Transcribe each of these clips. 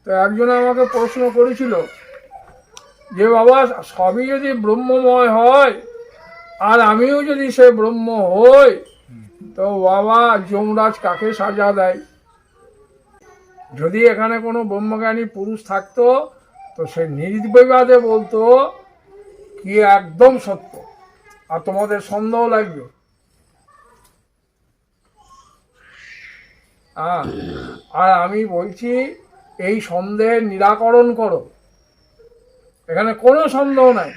তো একজন আমাকে প্রশ্ন করেছিল যে বাবা সবই যদি ব্রহ্মময় হয় আর আমিও যদি সে ব্রহ্ম হই, তো বাবা যমরাজ কাকে সাজা দেয়? যদি এখানে কোনো ব্রহ্মজ্ঞানী পুরুষ থাকতো তো সে নির্বিবাদে বলতো কি একদম সত্য, আর তোমাদের সন্দেহ লাগবে। আর আমি বলছি এই সন্দেহের নিরাকরণ করো, এখানে কোনো সন্দেহ নাই,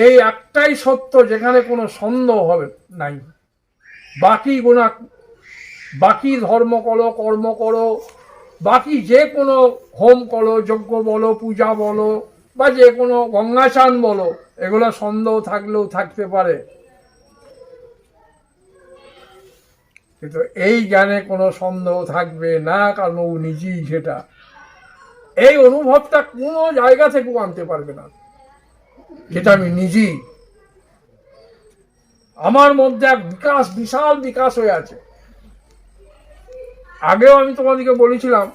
এই একটাই সত্য যেখানে কোনো সন্দেহ হবে নাই। বাকি গুণা, বাকি ধর্ম করো, কর্ম করো, বাকি যে কোনো হোম করো, যজ্ঞ বলো, পূজা বলো, বা যে কোনো গঙ্গা চান বলো, এগুলো সন্দেহ থাকলেও থাকতে পারে, কিন্তু এই জ্ঞানে কোনো সন্দেহ থাকবে না, কারণ ও নিজেই সেটা। এই অনুভবটা কোনো জায়গা থেকেও আনতে পারবে না, যেটা আমি নিজেই, আমার মধ্যে এক বিকাশ, বিশাল বিকাশ হয়ে আছে। আগেও আমি তোমাদেরকে বলেছিলাম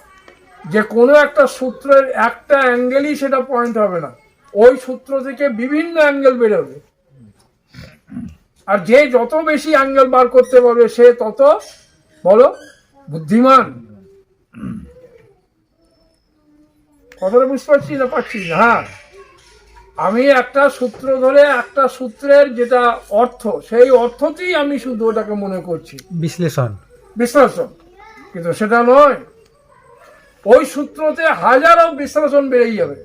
যে কোনো একটা সূত্রের একটা অ্যাঙ্গেলই সেটা পয়েন্ট হবে না, ওই সূত্র থেকে বিভিন্ন অ্যাঙ্গেল বেরোবে, আর যে যত বেশি অ্যাঙ্গেল বার করতে পারবে সে তত বলো বুদ্ধিমান। কথাটা বুঝতে পারছি না? পারছি না? হ্যাঁ, আমি একটা সূত্র ধরে একটা সূত্রের যেটা অর্থ, সেই অর্থতেই আমি শুধু ওটাকে মনে করছি বিশ্লেষণ, কিন্তু সেটা নয়। ওই সূত্রতে হাজারো বিশ্লেষণ বেড়েই যাবে,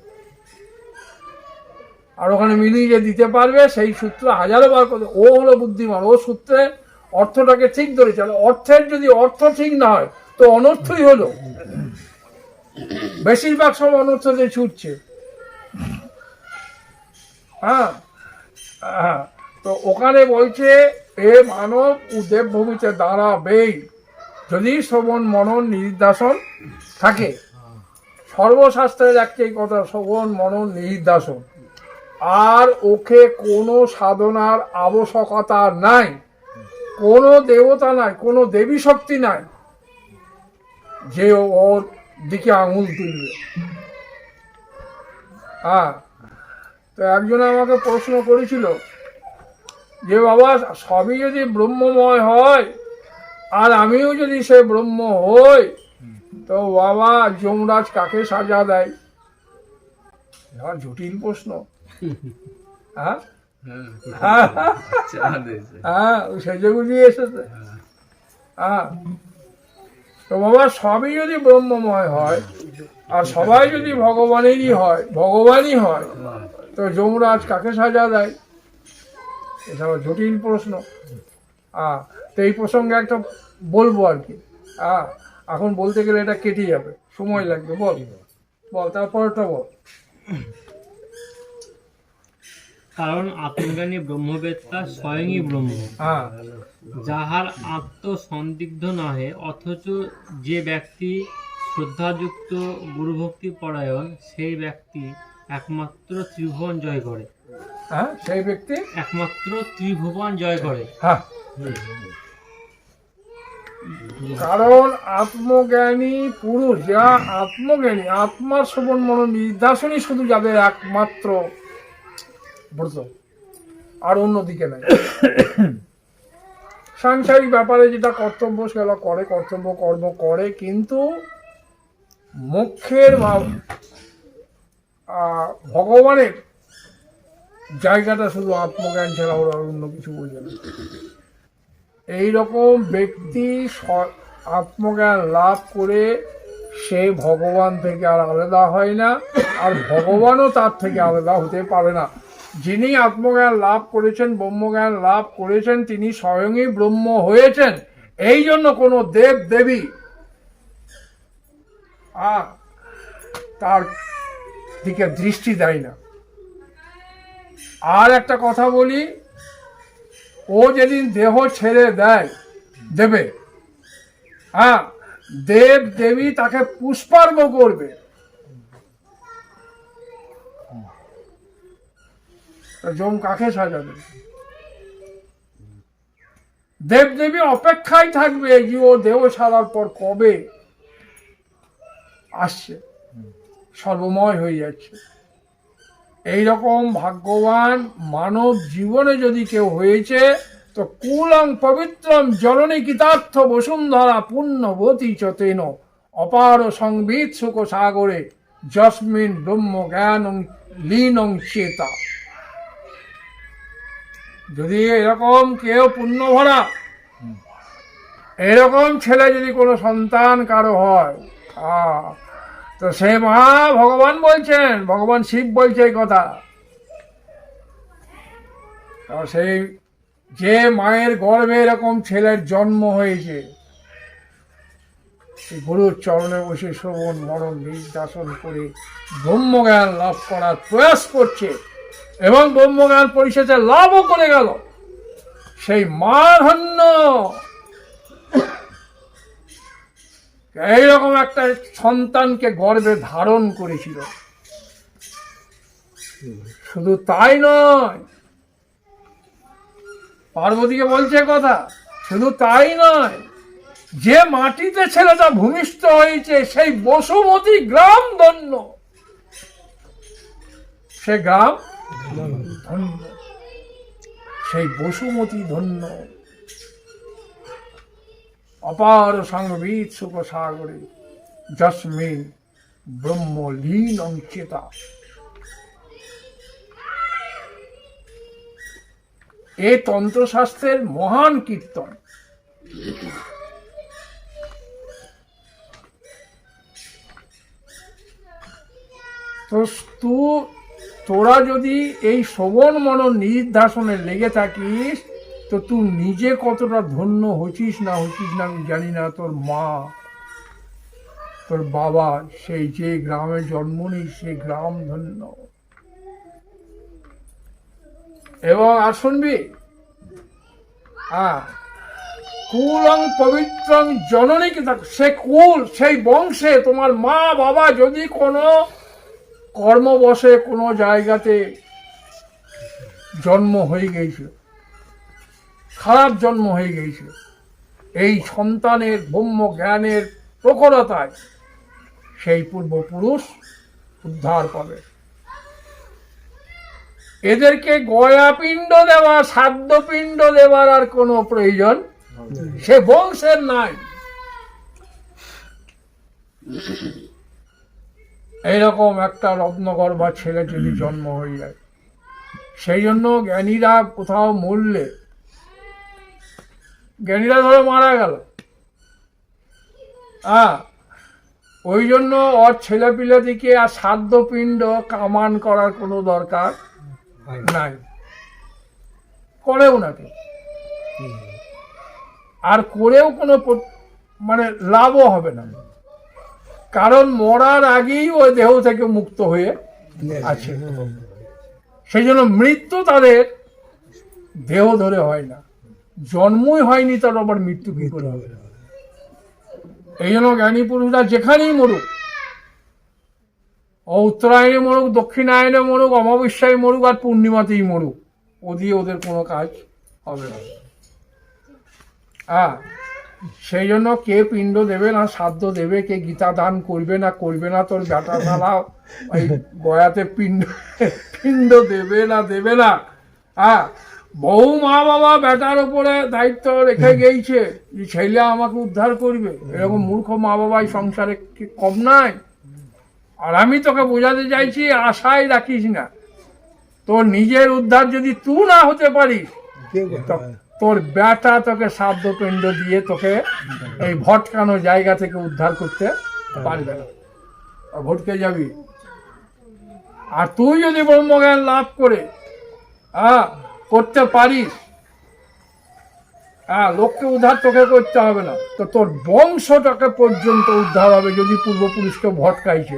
আর ওখানে মিলিয়ে যে দিতে পারবে সেই সূত্র হাজারো বার করবে, ও হলো বুদ্ধিমান, ও সূত্রে অর্থটাকে ঠিক ধরেছে। অর্থের যদি অর্থ ঠিক না হয় তো অনর্থই হলো, বেশিরভাগ সব অনর্থতে ছুটছে। হ্যাঁ, তো ওখানে বলছে এ মানব উদেব ভূমিতে দাঁড়াবেই যদি শ্রবণ মনন নির্দাসন থাকে। সর্বশাস্ত্রের একটাই কথা, শ্রবণ মনন নির্দাসন, আর ওকে কোনো সাধনার আবশ্যকতা নাই, কোনো দেবতা নাই, কোনো দেবী শক্তি নাই যে ওর দিকে আঙুল তুলবে। তো একজন আমাকে প্রশ্ন করেছিল যে বাবা সবই যদি ব্রহ্মময় হয় আর আমিও যদি সে ব্রহ্ম হই, তো বাবা যমরাজ কাকে সাজা দেয়? জটিল প্রশ্ন। হ্যাঁ, সেজে গুজিয়ে এসেছে। তো বাবা সবই যদি ব্রহ্মময় হয় আর সবাই যদি ভগবানেরই হয়, ভগবানই হয়, তো যমরাজ কাকে সাজা দেয়? এটা জটিল প্রশ্ন। তো এই প্রসঙ্গে একটা বলবো আর কি। এখন বলতে গেলে এটা কেটে যাবে, সময় লাগবে। বল বল, তারপরটা বল। কারণ আত্মজ্ঞানী ব্রহ্মবেত্তা স্বয়ংই ব্রহ্ম, যাহার আত্মসন্দিগ্ধ নহে, অথচ যে ব্যক্তি শ্রদ্ধাযুক্ত গুরুভক্তি পরায়ণ সেই ব্যক্তি একমাত্র ত্রিভুবন জয় করে। সেই ব্যক্তি একমাত্র ত্রিভুবন জয় করে। কারণ আত্মজ্ঞানী পুরুষ, যা আত্মজ্ঞানী, আত্মার শ্রবণ মনন নির্দাসনই শুধু যাদের একমাত্র ব্রত, আর অন্যদিকে নাই। সাংসারিক ব্যাপারে যেটা কর্তব্য সেগুলো করে, কর্তব্য কর্ম করে, কিন্তু মোক্ষের ভগবানের জায়গাটা শুধু আত্মজ্ঞান ছাড়া ওরা অন্য কিছু বোঝে না। এইরকম ব্যক্তি আত্মজ্ঞান লাভ করে সে ভগবান থেকে আর আলাদা হয় না, আর ভগবানও তার থেকে আলাদা হতে পারে না। যিনি আত্মজ্ঞান লাভ করেছেন, ব্রহ্মজ্ঞান লাভ করেছেন, তিনি স্বয়ংই ব্রহ্ম হয়েছেন। এই জন্য কোনো দেব দেবী তার দিকে দৃষ্টি দেয় না। আর একটা কথা বলি, ও যেদিন দেহ ছেড়ে দেবে, দেব দেবী তাকে পুষ্পার্ঘ করবে। যম কাকে সাজাবে? দেব দেবী অপেক্ষায় থাকবে যে ও দেহ ছাড়ার পর কবে আসছে, সর্বময় হয়ে যাচ্ছে। এইরকম ভাগ্যবান মানব জীবনে যদি কেউ হয়েছে, তো কুলং পবিত্রম জননী কৃতার্থ বসুন্ধরা পুণ্যবতী চতেন অপার সংবিত সুখ সাগরে যস্মিন ব্রহ্ম জ্ঞান লীনং চেতা। যদি এরকম কেউ পুণ্য ভরা এরকম ছেলে যদি কোনো সন্তান কারো হয়, তো সে মা ভগবান বলছেন, ভগবান শিব বলছে এই কথা। সেই যে মায়ের গর্ভে এরকম ছেলের জন্ম হয়েছে, গুরুর চরণে বসে শ্রবণ মরণ নির্যাসন করে ব্রহ্মজ্ঞান লাভ করার প্রয়াস করছে এবং ব্রহ্মজ্ঞান পরিশেষে লাভও করে গেল, সেই মা ধন্য। এইরকম একটা সন্তানকে গর্ভে ধারণ করেছিল। শুধু তাই নয়, পার্বতীকে বলছে কথা, শুধু তাই নয়, যে মাটিতে ছেলেটা ভূমিষ্ঠ হয়েছে সেই বসুমতী গ্রাম ধন্য, সে গ্রাম ধন্য, সেই বসুমতী ধন্য। অপার সংবিত সুখ সাগরে যস্মিন ব্রহ্ম লীনং চেতা। এ তন্ত্রশাস্ত্রের মহান কীর্তন। তো তোরা যদি এই শ্রবণ মনন নির্ধাসনে লেগে থাকিস, তো তুই নিজে কতটা ধন্য হচ্ছিস না হচ্ছিস না আমি জানি না। তোর মা, তোর বাবা, সেই যে গ্রামে জন্ম নেই সেই গ্রাম ধন্য। এবং আর শুনবি, কুলং পবিত্রং জননী কি, সে কুল, সেই বংশে তোমার মা বাবা যদি কোনো কর্মবশে কোনো জায়গাতে জন্ম হয়ে গিয়েছিল, খারাপ জন্ম হয়ে গিয়েছিল, এই সন্তানের ব্রহ্ম জ্ঞানের প্রখরতায় সেই পূর্বপুরুষ উদ্ধার পাবে। এদেরকে গয়া পিণ্ড দেওয়া, সাধ্য পিণ্ড দেওয়ার আর কোনো প্রয়োজন সে বংশের নাই। এইরকম একটা রত্নগর্ভা ছেলে যদি জন্ম হয়ে যায়, সেই জন্য জ্ঞানীরা কোথাও মরলে, জ্ঞানীরা ধরো মারা গেল, ওই জন্য ওর ছেলে পিলাদিকে আর সাধ্য পিণ্ড কামান করার কোনো দরকার নাই, করেও না কেউ, আর করেও কোনো মানে লাভও হবে না, কারণ মরার আগেই ওই দেহ থেকে মুক্ত হয়ে আছে। সেই জন্য মৃত্যু তাদের দেহ ধরে হয় না, জন্মই হয়নি, তার আবার মৃত্যু কি করে হবে? এই জন্য জ্ঞানী পুরুষরা যেখানেই মরুক, ও উত্তরায়ণে মরুক, দক্ষিণায়নে মরুক, অমাবস্যায় মরুক আর পূর্ণিমাতেই মরুক, ও দিয়ে ওদের কোনো কাজ হবে না। সেই জন্য কে পিণ্ড দেবে না শ্রাদ্ধ দেবে, কে গীতা দান করবে না তোর বেটা শালা ওই গয়াতে পিণ্ড দেবে না। বহু মা বাবা বেটার উপরে দায়িত্ব রেখে গেছে, ছেলে আমাকে উদ্ধার করবে, এরকম মূর্খ মা বাবাই সংসারে কম নাই। আর আমি তোকে বোঝাতে চাইছি, আশাই রাখিস না, তোর নিজের উদ্ধার যদি তুই না হতে পারিস, তোর বেটা তোকে শ্রাদ্ধ পিণ্ড দিয়ে তোকে এই ভটকানো জায়গা থেকে উদ্ধার করতে পারবে না, ভটকে যাবি। আর তুই যদি ব্রহ্মজ্ঞান লাভ করে করতে পারিস, লোককে উদ্ধার তোকে করতে হবে না, তো তোর বংশটাকে পর্যন্ত উদ্ধার হবে যদি পূর্বপুরুষকে ভটকাইছে।